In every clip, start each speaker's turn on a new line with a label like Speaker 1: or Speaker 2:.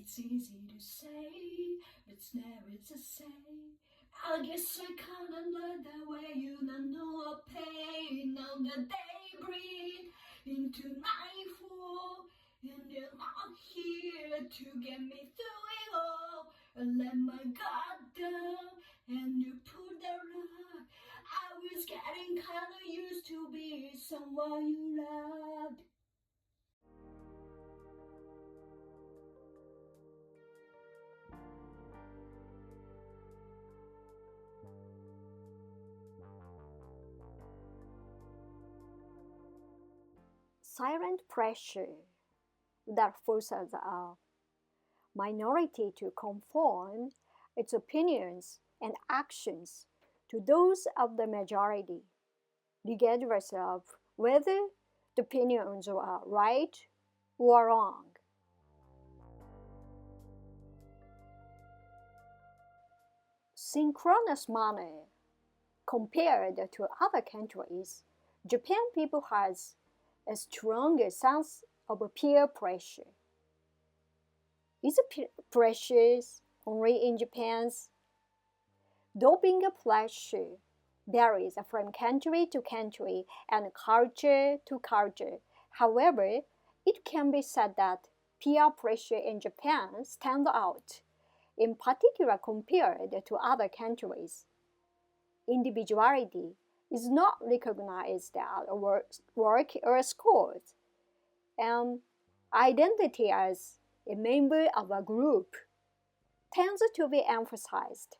Speaker 1: It's easy to say, but it's never to say. I guess I can't learn the way you don't know pain. Now that they breathe into nightfall, and you're not here to get me through it all. I let my guard down, and you pulled the rug. I was getting kinda used to be someone you loved.
Speaker 2: Silent pressure that forces a minority to conform its opinions and actions to those of the majority, regardless of whether the opinions are right or wrong. Synchronous manner. Compared to other countries, Japan people has a stronger sense of peer pressure. Is peer pressure only in Japan's? Doping pressure varies from country to country and culture to culture. However, it can be said that peer pressure in Japan stands out, in particular compared to other countries. Individuality is not recognized at work or schools, and identity as a member of a group tends to be emphasized.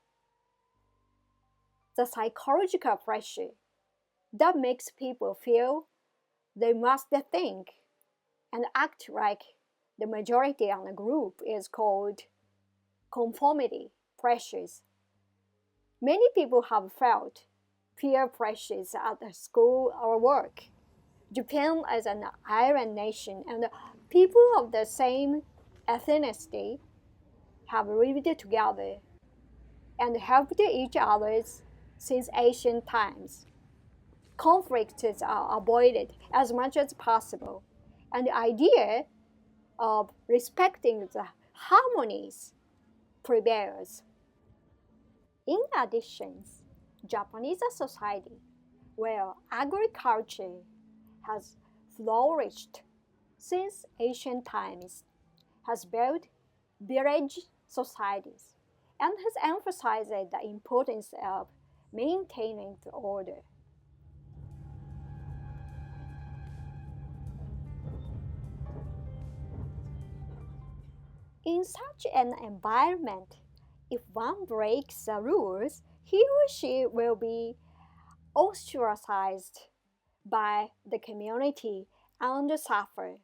Speaker 2: The psychological pressure that makes people feel they must think and act like the majority in a group is called conformity pressures. Many people have felt peer pressures at school or work. Japan is an island nation, and people of the same ethnicity have lived together and helped each other since ancient times. Conflicts are avoided as much as possible, and the idea of respecting the harmonies prevails. In addition, Japanese society, where agriculture has flourished since ancient times, has built village societies and has emphasized the importance of maintaining the order. In such an environment, if one breaks the rules, he or she will be ostracized by the community and suffer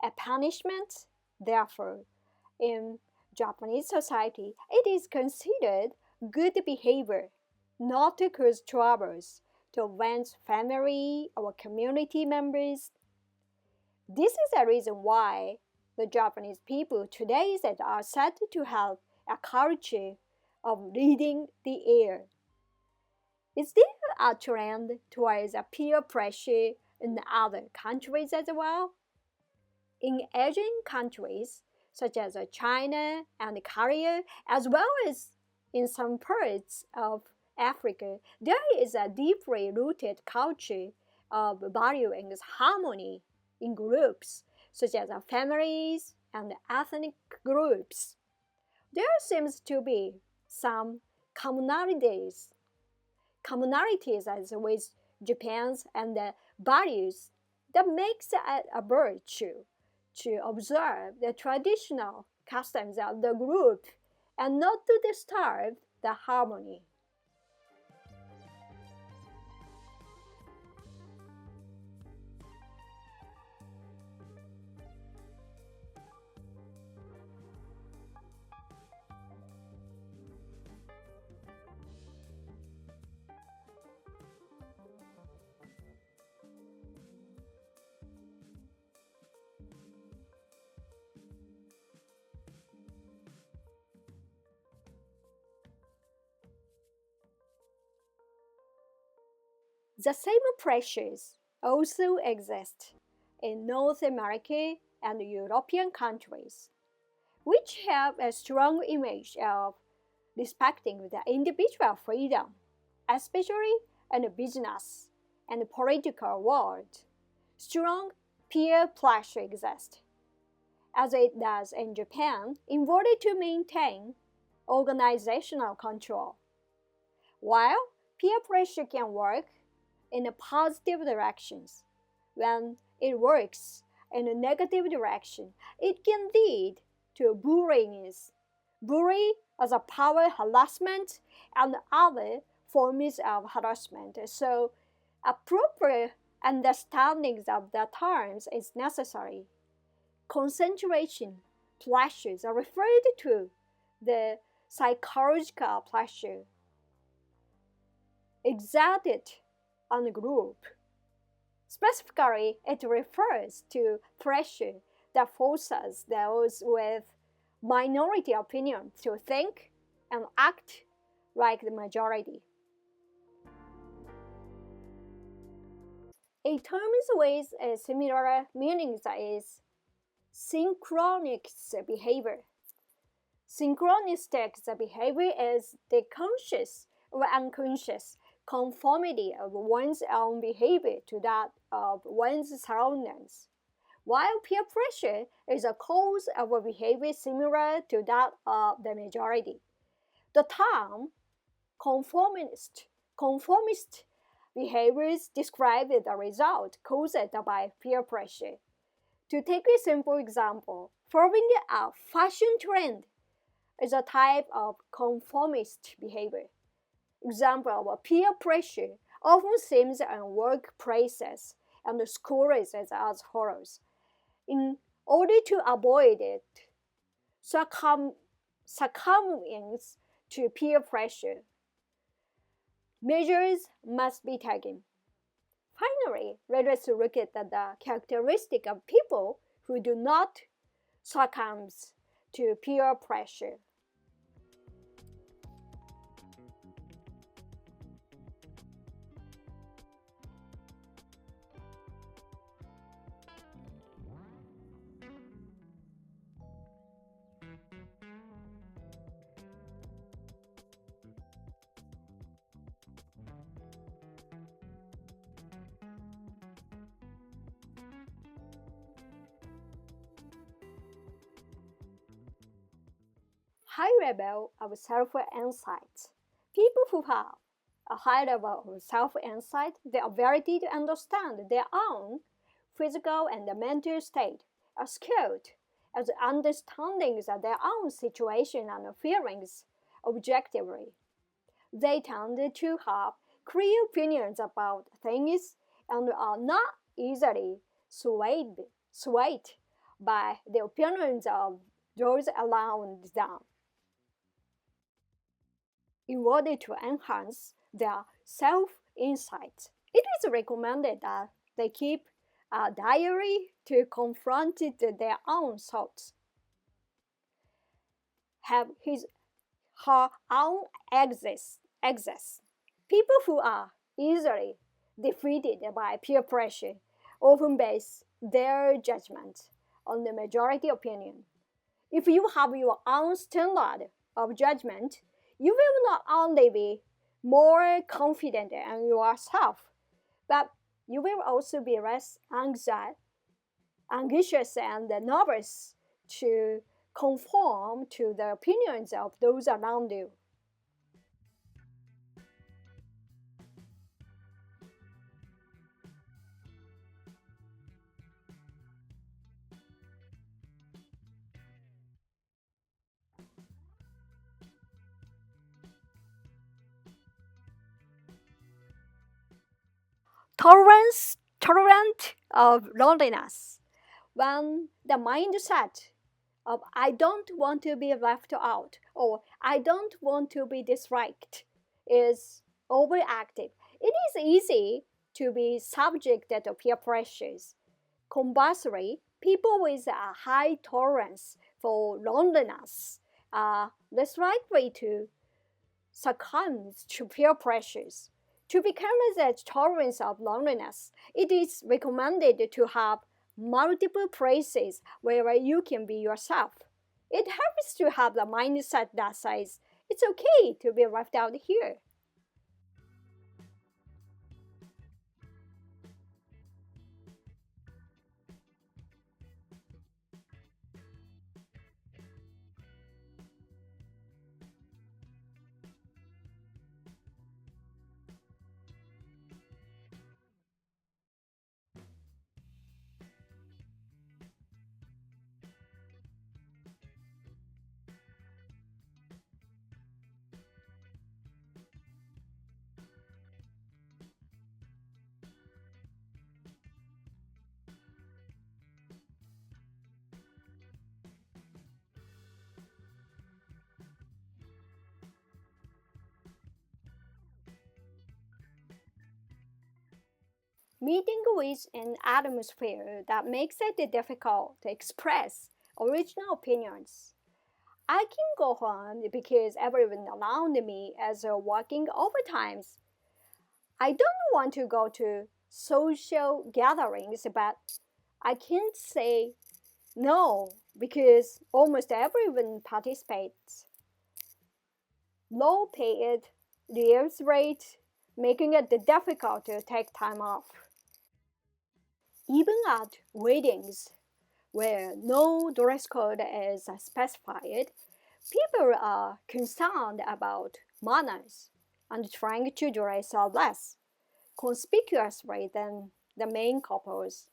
Speaker 2: a punishment. Therefore, in Japanese society, it is considered good behavior not to cause troubles to one's family or community members. This is the reason why the Japanese people today are said to have a culture of reading the air. Is there a trend towards a peer pressure in other countries as well? In Asian countries, such as China and Korea, as well as in some parts of Africa, there is a deeply rooted culture of valuing harmony in groups, such as families and ethnic groups. There seems to be some commonalities as with Japan's and the values that makes it a virtue to observe the traditional customs of the group and not to disturb the harmony. The same pressures also exist in North America and European countries. which have a strong image of respecting the individual freedom, especially in the business and political world. Strong peer pressure exists, as it does in Japan, in order to maintain organizational control. While peer pressure can work in the positive directions, when it works in a negative direction, it can lead to bullying. Bullying as a power harassment and other forms of harassment. So, appropriate understanding of the terms is necessary. Concentration pressures are referred to the psychological pressure exerted on a group. Specifically, it refers to pressure that forces those with minority opinion to think and act like the majority. A term with a similar meaning is synchronous behavior. Synchronistic behavior is the conscious or unconscious conformity of one's own behavior to that of one's surroundings, while peer pressure is a cause of a behavior similar to that of the majority. The term conformist behaviors describe the result caused by peer pressure. To take a simple example, following a fashion trend is a type of conformist behavior. Example of peer pressure often seems in workplaces and schools as follows. In order to avoid it, succumbing to peer pressure, measures must be taken. Finally, let us look at the characteristic of people who do not succumb to peer pressure. High level of self-insight. People who have a high level of self-insight, the ability to understand their own physical and mental state, are skilled at understanding their own situation and feelings objectively. They tend to have clear opinions about things and are not easily swayed by the opinions of those around them. In order to enhance their self-insight, it is recommended that they keep a diary to confront their own thoughts, have her own access. People who are easily defeated by peer pressure often base their judgment on the majority opinion. If you have your own standard of judgment, you will not only be more confident in yourself, but you will also be less anxious and nervous to conform to the opinions of those around you. Tolerant of loneliness. When the mindset of I don't want to be left out or I don't want to be disliked is overactive, it is easy to be subject to peer pressures. Conversely, people with a high tolerance for loneliness are less likely to succumb to peer pressures. To become the tolerance of loneliness, it is recommended to have multiple places where you can be yourself. It helps to have the mindset that says it's okay to be left out here. Meeting with an atmosphere that makes it difficult to express original opinions. I can go home because everyone around me is working overtimes. I don't want to go to social gatherings, but I can't say no because almost everyone participates. Low paid, leaves rate, making it difficult to take time off. Even at weddings, where no dress code is specified, people are concerned about manners and trying to dress less conspicuously than the main couples.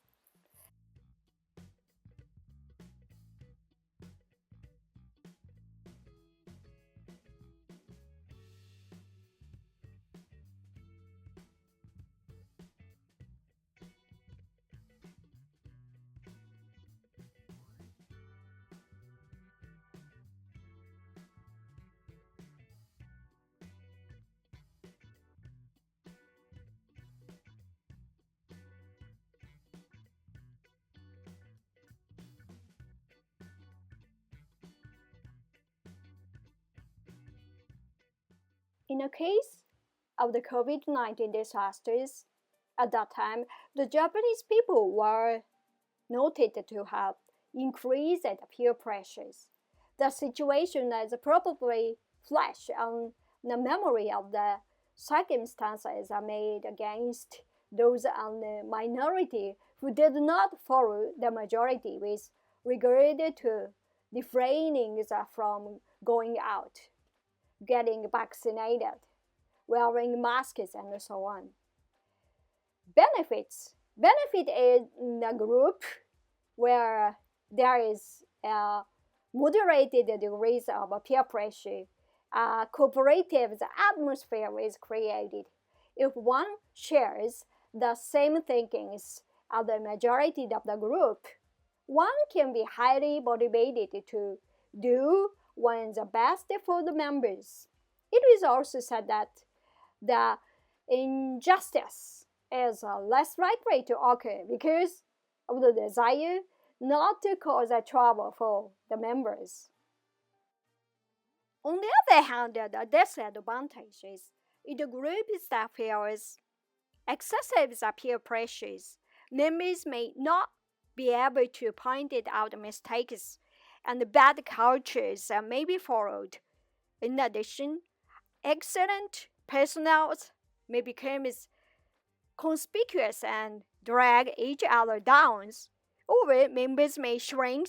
Speaker 2: In the case of the COVID-19 disasters, at that time, the Japanese people were noted to have increased peer pressures. The situation is probably flash on the memory of the circumstances are made against those on the minority who did not follow the majority with regard to refraining from going out, getting vaccinated, wearing masks, and so on. Benefits. Benefit is a group where there is a moderated degrees of peer pressure. A cooperative atmosphere is created. If one shares the same thinkings as the majority of the group, one can be highly motivated to do one's best for the members. It is also said that the injustice is less likely to occur because of the desire not to cause a trouble for the members. On the other hand, the disadvantage is in the group that feels excessive peer pressures. Members may not be able to point out mistakes and bad cultures may be followed. In addition, excellent personnel may become conspicuous and drag each other down, or members may shrink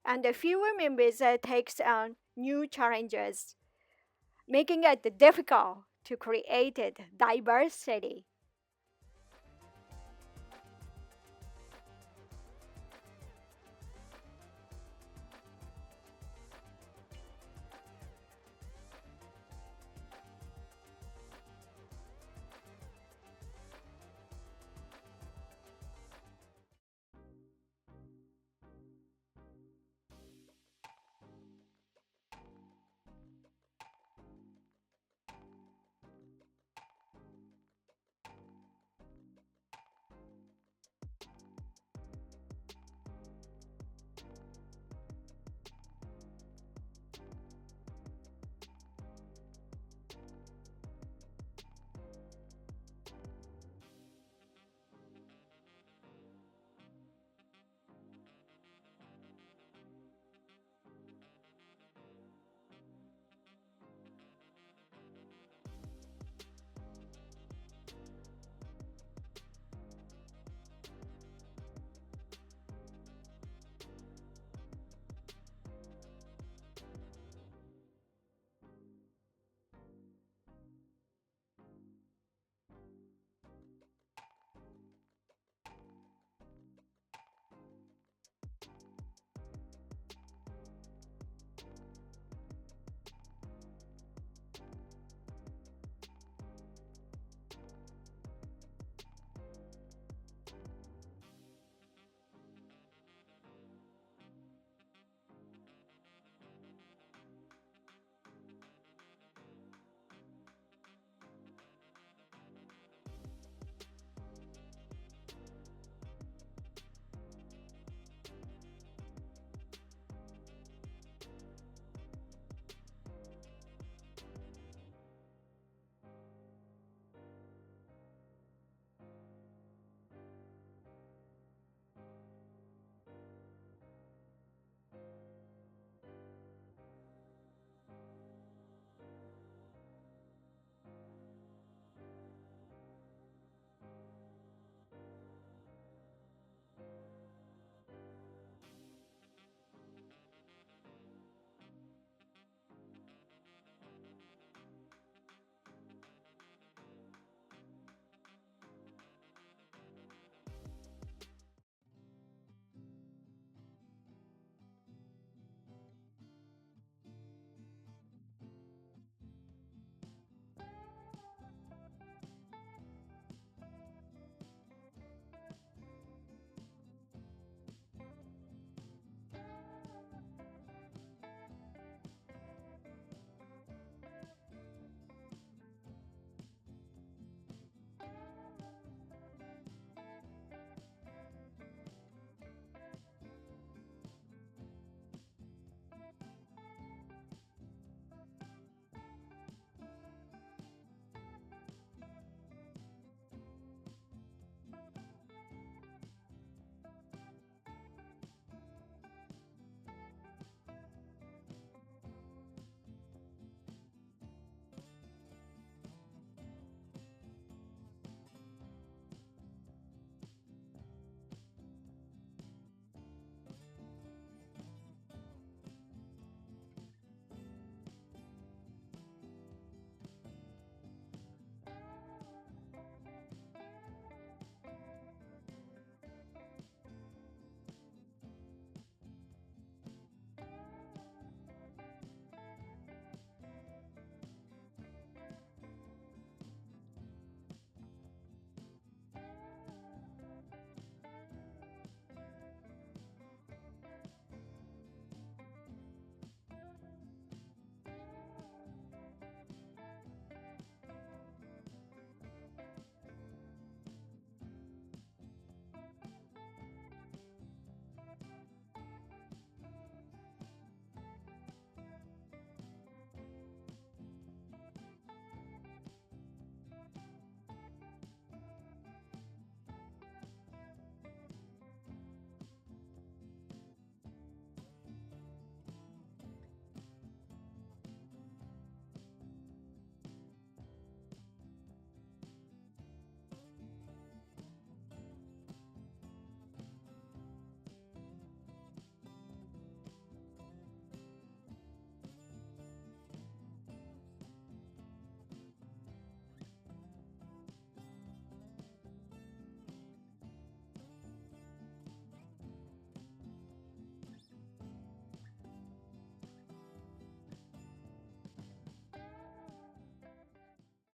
Speaker 2: and fewer members take on new challenges, making it difficult to create diversity.